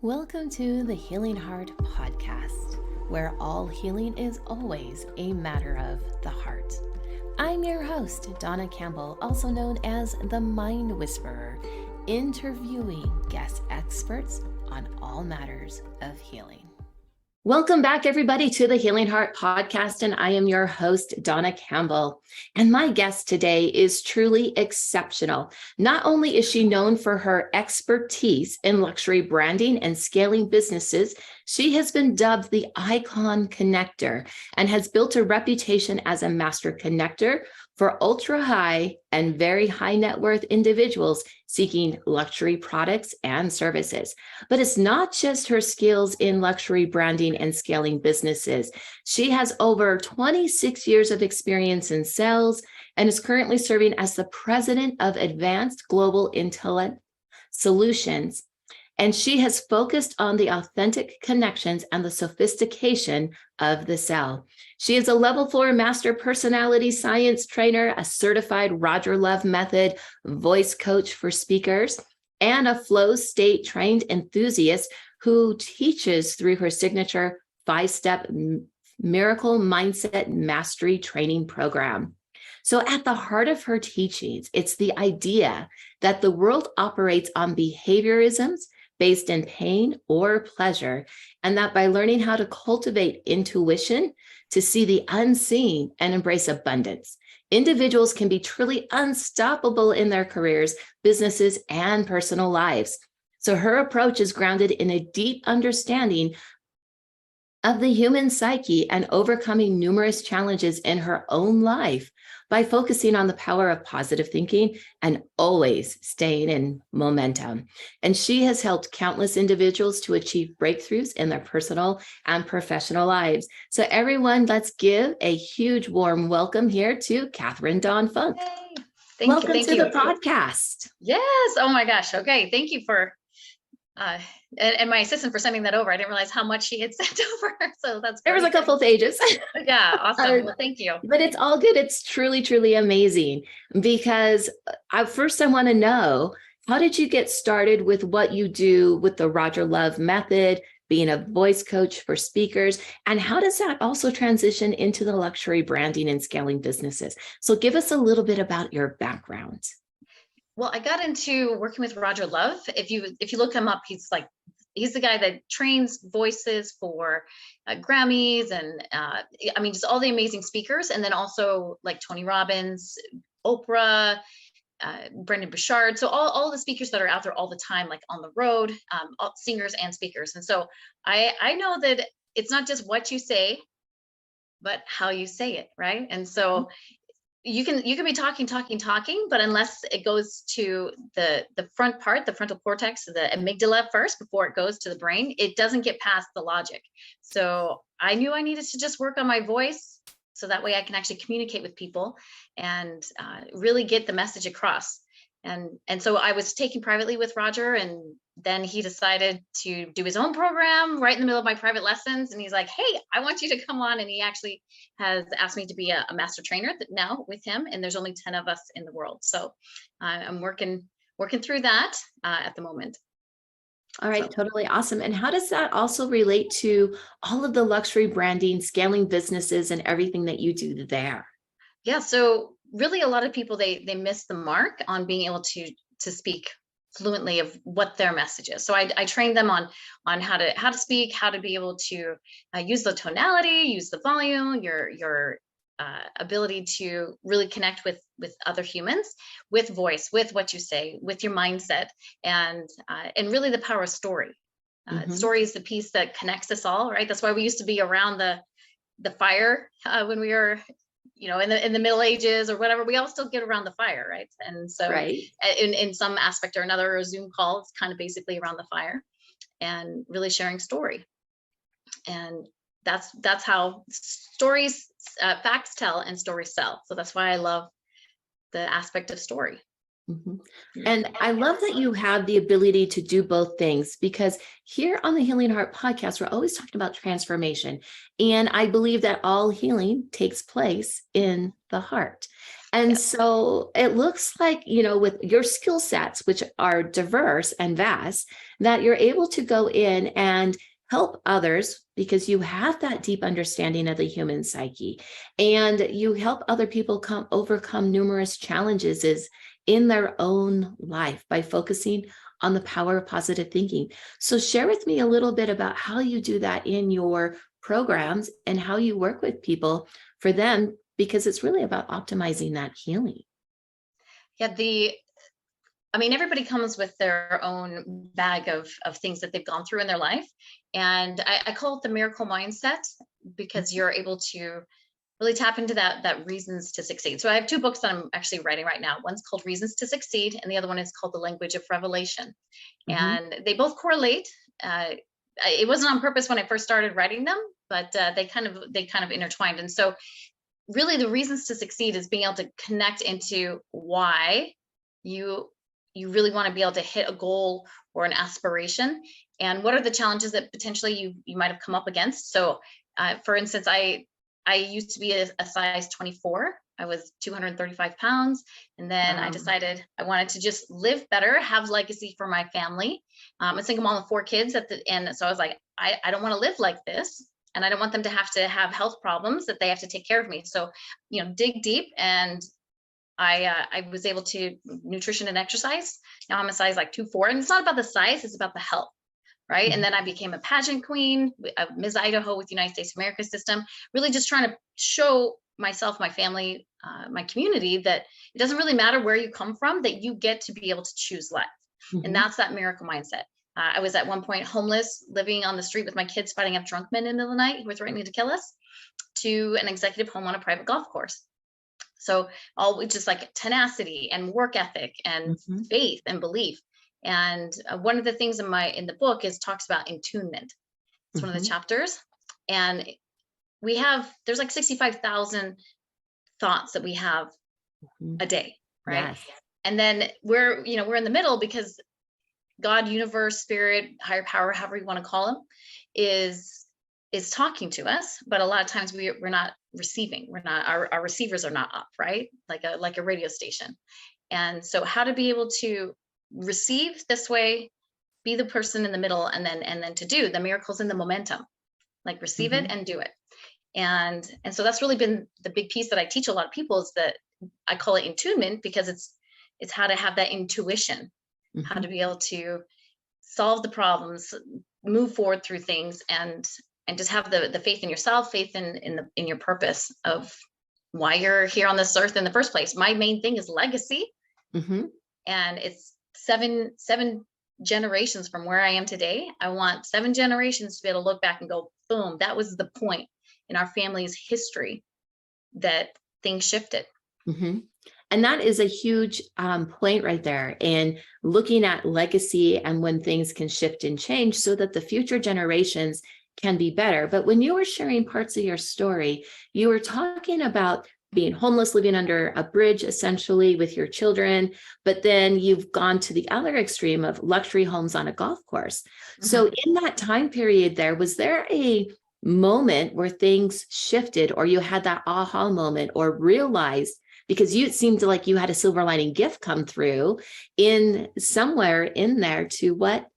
Welcome to the Healing Heart podcast, where all healing is always a matter of the heart. I'm your host, Dawna Campbell, also known as the Mind Whisperer, interviewing guest experts on all matters of healing. Welcome back, everybody, to the Healing Heart podcast, and I am your host, Dawna Campbell. And my guest today is truly exceptional. Not only is she known for her expertise in luxury branding and scaling businesses, she has been dubbed the Icon Connector and has built a reputation as a master connector for ultra high and very high net worth individuals seeking luxury products and services. But it's not just her skills in luxury branding and scaling businesses. She has over 26 years of experience in sales and is currently serving as the president of Advanced Global Intelligence Solutions. And she has focused on the authentic connections and the sophistication of the sell. She is a level 4 master personality science trainer, a certified Roger Love method voice coach for speakers, and a flow state trained enthusiast who teaches through her signature 5-step miracle mindset mastery training program. So at the heart of her teachings, it's the idea that the world operates on behaviorisms based in pain or pleasure, and that by learning how to cultivate intuition to see the unseen and embrace abundance, individuals can be truly unstoppable in their careers, businesses, and personal lives. So her approach is grounded in a deep understanding of the human psyche and overcoming numerous challenges in her own life by focusing on the power of positive thinking and always staying in momentum. And she has helped countless individuals to achieve breakthroughs in their personal and professional lives. So everyone, let's give a huge warm welcome here to Katherine Dawn Funk. Hey. Welcome to the podcast. Yes. Oh my gosh. Okay. Thank you for and my assistant for sending that over. I didn't realize how much she had sent over. So that's great. There was a couple of pages. Yeah. Awesome. Well, thank you. But it's all good. It's truly, truly amazing because I want to know, how did you get started with what you do with the Roger Love method, being a voice coach for speakers, and how does that also transition into the luxury branding and scaling businesses? So give us a little bit about your background. Well, I got into working with Roger Love. If you look him up, he's the guy that trains voices for Grammys and just all the amazing speakers. And then also like Tony Robbins, Oprah, Brendan Burchard. So all the speakers that are out there all the time, like on the road, singers and speakers. And so I know that it's not just what you say, but how you say it, right? And so you can be talking, but unless it goes to the front part, the frontal cortex, the amygdala first before it goes to the brain, it doesn't get past the logic. So I knew I needed to just work on my voice so that way I can actually communicate with people and really get the message across. And so I was taking privately with Roger, and then he decided to do his own program right in the middle of my private lessons. And he's like, hey, I want you to come on. And he actually has asked me to be a master trainer now with him. And there's only 10 of us in the world. So I'm working through that at the moment. All right. Totally awesome. And how does that also relate to all of the luxury branding, scaling businesses, and everything that you do there? Yeah. So really a lot of people, they miss the mark on being able to speak fluently of what their message is. So I train them on how to speak, how to be able to use the tonality, use the volume, your ability to really connect with other humans, with voice, with what you say, with your mindset, and really the power of story. Story is the piece that connects us all, right? That's why we used to be around the fire when we were in the Middle Ages or whatever. We all still get around the fire, right? And so right. in some aspect or another, a Zoom call, it's kind of basically around the fire and really sharing story. And that's how stories, facts tell and stories sell. So that's why I love the aspect of story. Mm-hmm. And I love that you have the ability to do both things, because here on the Healing Heart podcast, we're always talking about transformation. And I believe that all healing takes place in the heart. And Yeah. so it looks like, with your skill sets, which are diverse and vast, that you're able to go in and help others because you have that deep understanding of the human psyche, and you help other people overcome numerous challenges in their own life by focusing on the power of positive thinking. So share with me a little bit about how you do that in your programs and how you work with people for them, because it's really about optimizing that healing. Yeah. I mean, everybody comes with their own bag of things that they've gone through in their life. And I call it the miracle mindset, because you're able to really tap into that reasons to succeed. So I have two books that I'm actually writing right now. One's called Reasons to Succeed, and the other one is called The Language of Revelation. Mm-hmm. And they both correlate. It wasn't on purpose when I first started writing them, but they kind of intertwined. And so really the reasons to succeed is being able to connect into why you you really want to be able to hit a goal or an aspiration, and what are the challenges that potentially you might have come up against. So for instance, I used to be a size 24. I was 235 pounds, and then I Wow. decided I wanted to just live better, have legacy for my family. I'm a single mom of 4 kids at the end, so I was like, I don't want to live like this, and I don't want them to have health problems that they have to take care of me. So, dig deep, and I was able to nutrition and exercise. Now I'm a size like 2'4", and it's not about the size; it's about the health, right? And Mhm. then I became a pageant queen, Ms. Idaho with United States of America system. Really, just trying to show myself, my family, my community, that it doesn't really matter where you come from; that you get to be able to choose life, and Mhm. that's that miracle mindset. I was at one point homeless, living on the street with my kids, fighting up drunk men in the middle of the night who were threatening to kill us, to an executive home on a private golf course. So all with just like tenacity and work ethic and Mhm. faith and belief. And one of the things in the book is talks about attunement. It's one of the Mhm. chapters, and there's like 65,000 thoughts that we have Mhm. a day, right? Yes. And then we're in the middle, because God, universe, spirit, higher power, however you want to call him, is is talking to us. But a lot of times we're not receiving. We're not our receivers are not up, right? Like a radio station. And so how to be able to receive this way, be the person in the middle, and then to do the miracles in the momentum, like receive it Mhm. and do it. And so that's really been the big piece that I teach a lot of people, is that I call it attunement, because it's how to have that intuition, how Mhm. to be able to solve the problems, move forward through things, and just have the faith in yourself, faith in your purpose of why you're here on this earth in the first place. My main thing is legacy, Mhm. and it's seven generations from where I am today. I want 7 generations to be able to look back and go, boom, that was the point in our family's history that things shifted. Mhm. And that is a huge point right there. And looking at legacy and when things can shift and change so that the future generations can be better. But when you were sharing parts of your story, you were talking about being homeless, living under a bridge, essentially with your children. But then you've gone to the other extreme of luxury homes on a golf course. So, Mhm. in that time period, was there a moment where things shifted, or you had that aha moment, or realized, because you, it seemed like you had a silver lining gift come through in somewhere in there, to what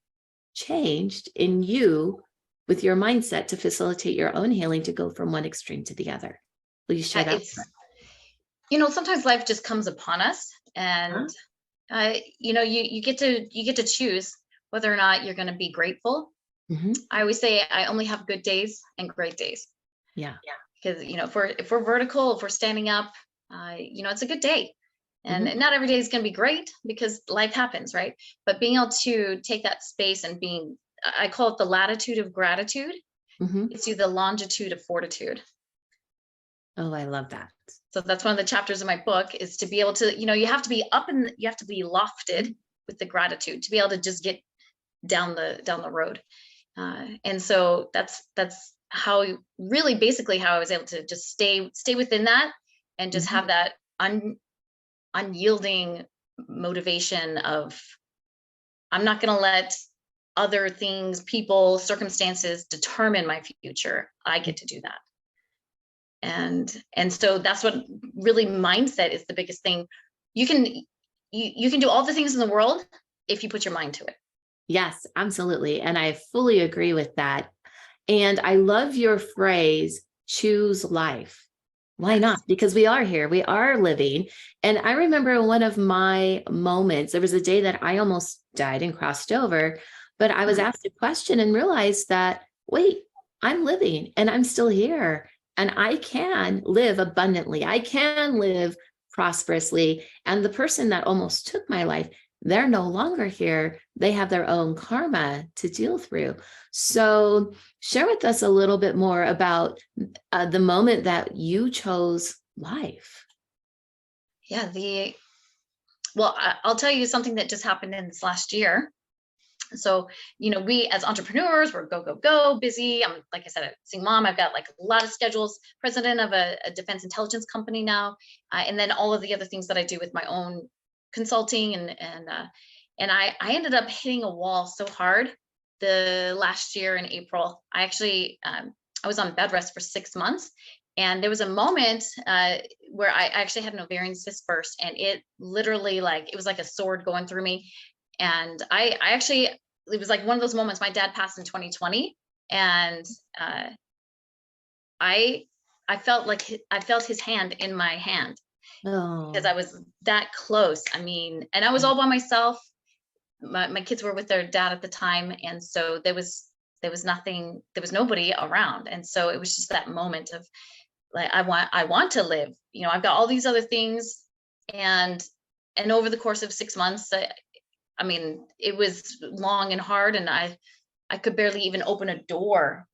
changed in you with your mindset to facilitate your own healing, to go from one extreme to the other? Will you share that? It's sometimes life just comes upon us, and Huh? you get to choose whether or not you're going to be grateful. Hmm. I always say I only have good days and great days, Yeah. because if we're vertical, if we're standing up, it's a good day. And Hmm. not every day is going to be great, because life happens, right? But being able to take that space and I call it the latitude of gratitude. Hmm. It's you the longitude of fortitude. Oh, I love that. So that's one of the chapters of my book, is to be able to, you have to be you have to be lofted with the gratitude to be able to just get down the road. And so that's how really basically how I was able to just stay within that, and just Hmm. have that unyielding motivation of, I'm not going to let other things, people, circumstances determine my future. I get to do that. And so that's what really mindset is the biggest thing. You can do all the things in the world if you put your mind to it. Yes, absolutely. And I fully agree with that. And I love your phrase, choose life. Why not? Yes. Because we are here, we are living. And I remember one of my moments, there was a day that I almost died and crossed over, but I was Hmm. asked a question and realized that, wait, I'm living and I'm still here. And I can live abundantly. I can live prosperously. And the person that almost took my life, they're no longer here. They have their own karma to deal through. So, share with us a little bit more about the moment that you chose life. Yeah. Well, I'll tell you something that just happened in this last year. So, we as entrepreneurs, we're go, go, go, busy. I'm, like I said, a single mom. I've got like a lot of schedules, president of a defense intelligence company now. And then all of the other things that I do with my own consulting and I ended up hitting a wall so hard the last year in April. I was on bed rest for 6 months. And there was a moment where I actually had an ovarian cyst burst, and it literally, like, it was like a sword going through me. And I actually, it was like one of those moments. My dad passed in 2020, and uh, I I felt like I felt his hand in my hand because Oh, I was that close. I mean, and I was all by myself. My kids were with their dad at the time, and so there was nothing, there was nobody around, and so it was just that moment of, like, I want to live. I've got all these other things, and over the course of 6 months, I mean, it was long and hard, and I could barely even open a door.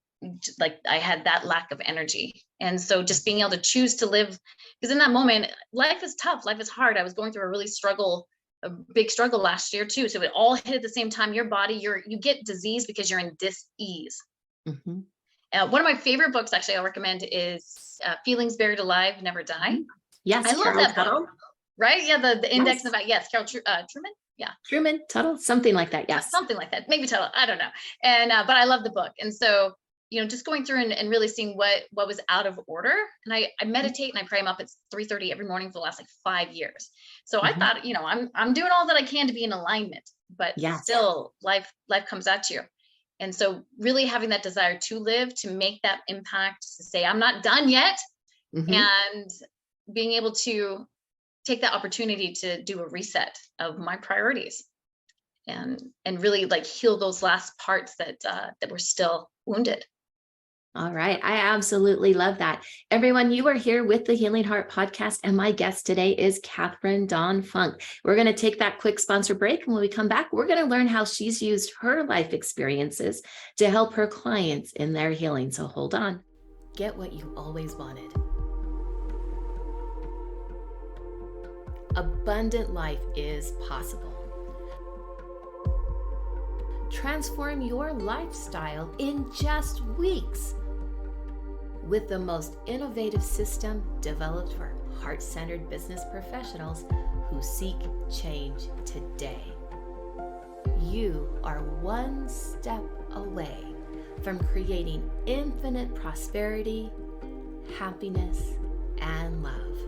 Like, I had that lack of energy. And so just being able to choose to live, because in that moment, life is tough, life is hard. I was going through a big struggle last year too. So it all hit at the same time. Your body, you get disease because you're in dis-ease. mhm, One of my favorite books, actually, I'll recommend is Feelings Buried Alive, Never Die. mhm. I Yes, love Carol that book. Tuttle. Right? Yeah, the index in Yes, the back. Yes, Carol Truman. Yeah. Truman Tuttle, something like that. Yes. Something like that, maybe title, I don't know. And but I love the book. And so, just going through and really seeing what was out of order. And I meditate and I pray. I'm up at 3:30 every morning for the last like 5 years. So I Mhm. thought, I'm doing all that I can to be in alignment, but Yes. still life comes at you. And so really having that desire to live, to make that impact, to say I'm not done yet, Mhm. and being able to take that opportunity to do a reset of my priorities, and really, like, heal those last parts that were still wounded. All right. I absolutely love that. Everyone, you are here with the Healing Heart podcast, and my guest today is Katherine Dawn Funk. We're going to take that quick sponsor break. And when we come back, we're going to learn how she's used her life experiences to help her clients in their healing. So hold on. Get what you always wanted. Abundant life is possible. Transform your lifestyle in just weeks with the most innovative system developed for heart-centered business professionals who seek change today. You are one step away from creating infinite prosperity, happiness, and love.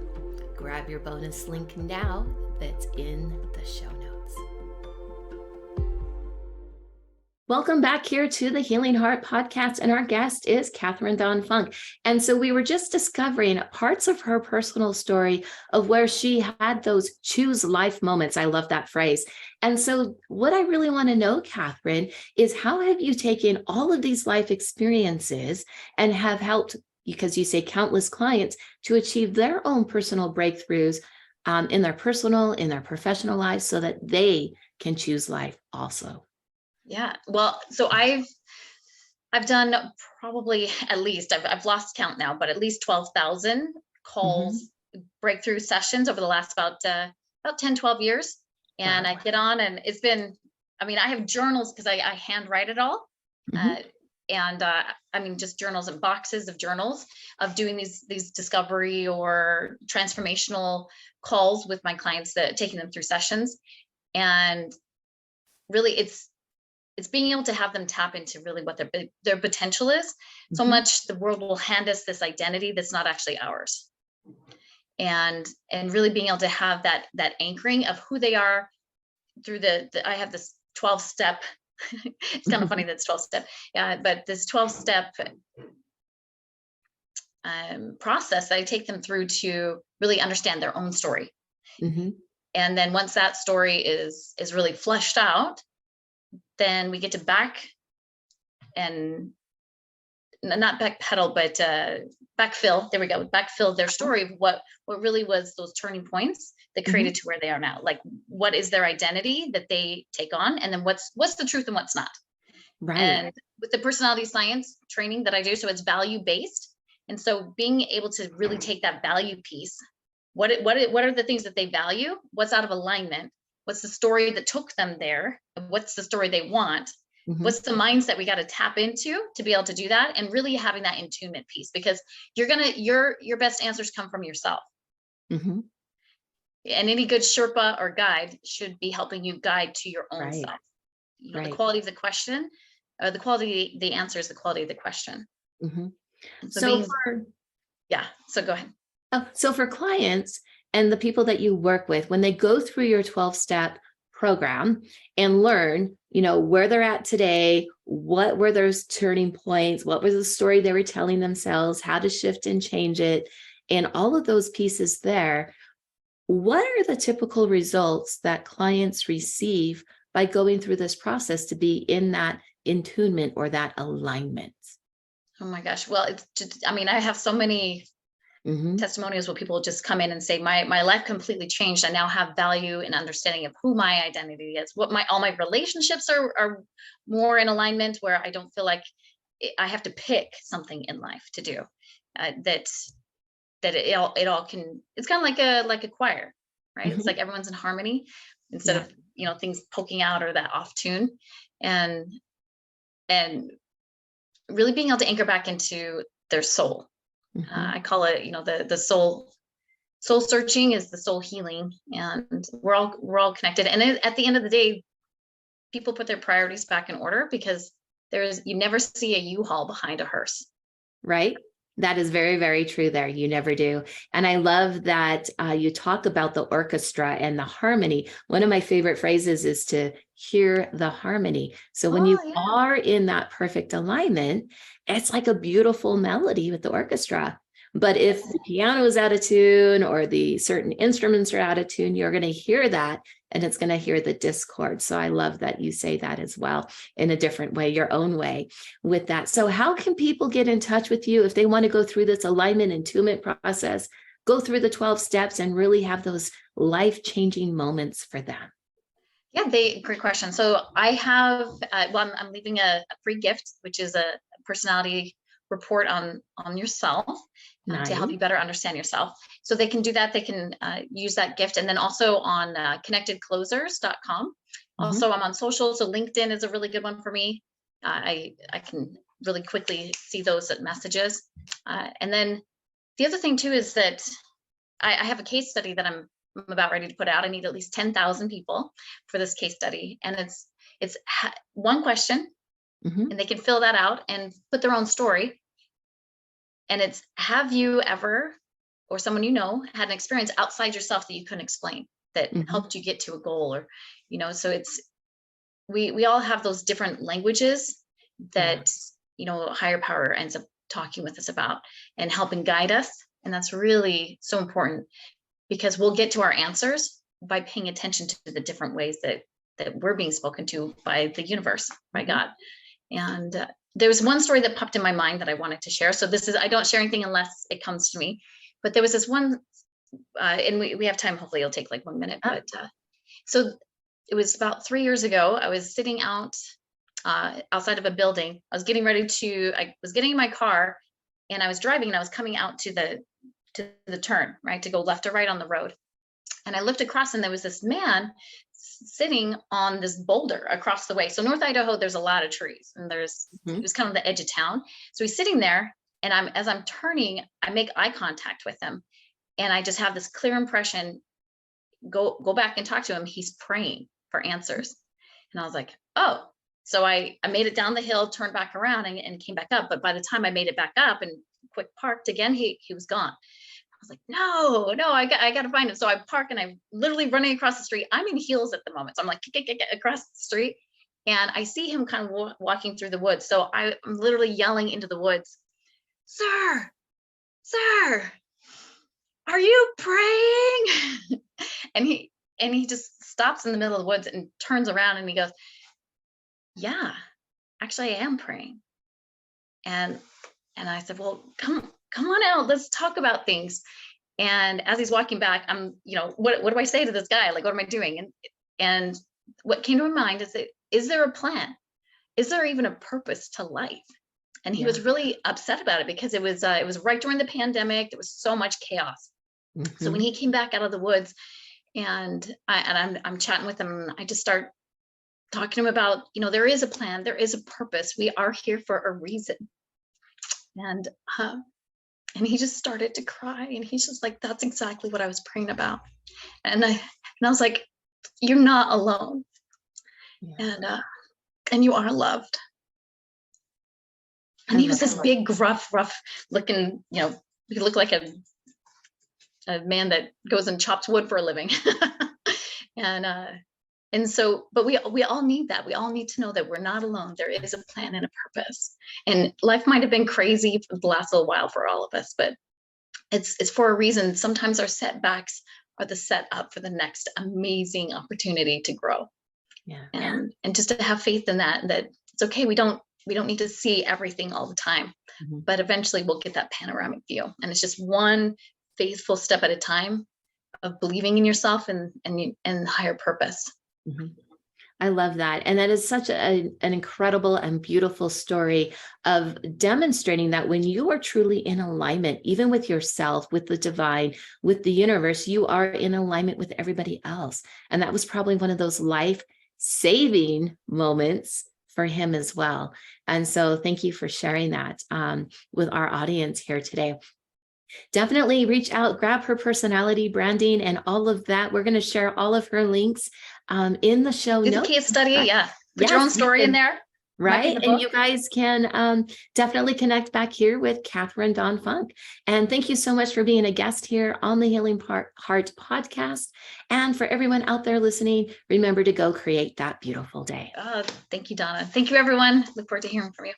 Grab your bonus link now that's in the show notes. Welcome back here to the Healing Heart podcast, and our guest is Katherine Dawn Funk. And so we were just discovering parts of her personal story of where she had those choose life moments. I love that phrase. And so what I really want to know, Katherine, is how have you taken all of these life experiences and have helped, because you say countless clients, to achieve their own personal breakthroughs in their personal, in their professional lives so that they can choose life also? Yeah. Well, so I've done probably, at least, I've lost count now, but at least 12,000 Mm-hmm. calls, breakthrough sessions over the last about 10, 12 years. And Wow. I get on, and it's been, I mean, I have journals because I handwrite it all. Mm-hmm. Uh, and I mean, just journals and boxes of journals of doing these discovery or transformational calls with my clients, that taking them through sessions. And really, it's being able to have them tap into really what their potential is. So Mhm. much the world will hand us this identity that's not actually ours. And really being able to have that anchoring of who they are through I have this 12 step. It's kind of funny that it's 12 step. Yeah, but this 12 step process that I take them through to really understand their own story. Mhm. And then once that story is really fleshed out, then we get to back and not backpedal, but backfill. There we go. Backfill their story of what really was those turning points that Mhm. created to where they are now. Like, what is their identity that they take on, and then what's the truth and what's not. Right. And with the personality science training that I do, so it's value based, and so being able to really take that value piece, what are the things that they value, what's out of alignment, what's the story that took them there, what's the story they want, Mhm. what's the mindset we got to tap into to be able to do that, and really having that attunement piece, because your best answers come from yourself, Mhm. and any good Sherpa or guide should be helping you guide to your own Right. self. The Right. quality of the question, the quality, the answer is the quality of the question. Mhm. And so So being, for yeah, so go ahead. so for clients and the people that you work with, when they go through your 12-step program and learn, where they're at today, what were those turning points, what was the story they were telling themselves, how to shift and change it, and all of those pieces there, what are the typical results that clients receive by going through this process to be in that attunement or that alignment? Oh my gosh. Well, it's just, I mean, I have so many Hmm. testimonials where people just come in and say, my life completely changed. I now have value and understanding of who my identity is, what all my relationships are more in alignment, where I don't feel like I have to pick something in life to do. That it all can, it's kind of like a choir, right? It's Hmm. like everyone's in harmony instead Yeah. of things poking out or that off tune. And and really being able to anchor back into their soul. Hmm. I call it, the soul searching is the soul healing, and we're all connected. And at the end of the day, people put their priorities back in order, because you never see a U-Haul behind a hearse. Right? That is very, very true there. You never do. And I love that you talk about the orchestra and the harmony. One of my favorite phrases is to hear the harmony. So when you Oh yeah. are in that perfect alignment, it's like a beautiful melody with the orchestra. But if the piano is out of tune or the certain instruments are out of tune, you're going to hear that and it's going to hear the discord. So I love that you say that as well in a different way, your own way with that. So how can people get in touch with you if they want to go through this alignment and attunement process, go through the 12 steps and really have those life-changing moments for them? Yeah, great question. So I have, well, I'm leaving a free gift, which is a personality report on yourself, to help Nice. you better understand yourself. So they can do that. They can use that gift, and then also on connectedclosers.com. Mhm. Also, I'm on social, so LinkedIn is a really good one for me. I can really quickly see those messages, and then the other thing too is that I have a case study that I'm about ready to put out. I need at least 10,000 people for this case study, and it's one question, Mhm. and they can fill that out and put their own story. And it's, have you ever, or someone had an experience outside yourself that you couldn't explain, that Mhm. helped you get to a goal, or so it's, we all have those different languages Yeah. that higher power ends up talking with us about and helping guide us. And that's really so important, because we'll get to our answers by paying attention to the different ways that we're being spoken to by the universe, by Mhm. God. And there was one story that popped in my mind that I wanted to share. So this is, I don't share anything unless it comes to me. But there was this one, and we have time. Hopefully, it'll take like 1 minute. Ah. But so it was about 3 years ago. I was sitting outside of a building. I was getting in my car, and I was driving, and I was coming out to the turn, right, to go left or right on the road. And I looked across, and there was this man sitting on this boulder across the way. So North Idaho, there's a lot of trees, and it Mhm. was kind of the edge of town. So he's sitting there, and as I'm turning, I make eye contact with him, and I just have this clear impression. Go back and talk to him. He's praying for answers, and I was like, oh. So I made it down the hill, turned back around and came back up. But by the time I made it back up and quick parked again, he was gone. I was like, no, I got to find him. So I park and I'm literally running across the street. I'm in heels at the moment. So I'm like, get across the street. And I see him kind of walking through the woods. So I'm literally yelling into the woods, sir, are you praying? and he just stops in the middle of the woods and turns around and he goes, yeah, actually I am praying. And I said, well, come on out. Let's talk about things. And as he's walking back, I'm, what do I say to this guy? Like, what am I doing? And what came to my mind is that, is there a plan? Is there even a purpose to life? And he was really upset about it because it was right during the pandemic. There was so much chaos. So when he came back out of the woods and I'm chatting with him, and I just start talking to him about, there is a plan, there is a purpose. We are here for a reason. And he just started to cry, and he's just like, that's exactly what I was praying about. And I was like, you're not alone. Yeah. And you are loved. And he was this big, rough looking, he looked like a man that goes and chops wood for a living. And so, but we all need that. We all need to know that we're not alone. There is a plan and a purpose. And life might have been crazy for the last little while for all of us, but it's for a reason. Sometimes our setbacks are the setup for the next amazing opportunity to grow. Yeah. And just to have faith in that it's okay. We don't need to see everything all the time, but eventually we'll get that panoramic view. And it's just one faithful step at a time of believing in yourself and higher purpose. I love that. And that is such an incredible and beautiful story of demonstrating that when you are truly in alignment, even with yourself, with the divine, with the universe, you are in alignment with everybody else. And that was probably one of those life-saving moments for him as well. And so thank you for sharing that with our audience here today. Definitely reach out, grab her personality branding and all of that. We're going to share all of her links in the show notes. Do the case study, yeah. Put your own story in there. Right. And you guys can definitely connect back here with Katherine Dawn Funk. And thank you so much for being a guest here on the Healing Heart podcast. And for everyone out there listening, remember to go create that beautiful day. Thank you, Dawna. Thank you, everyone. Look forward to hearing from you.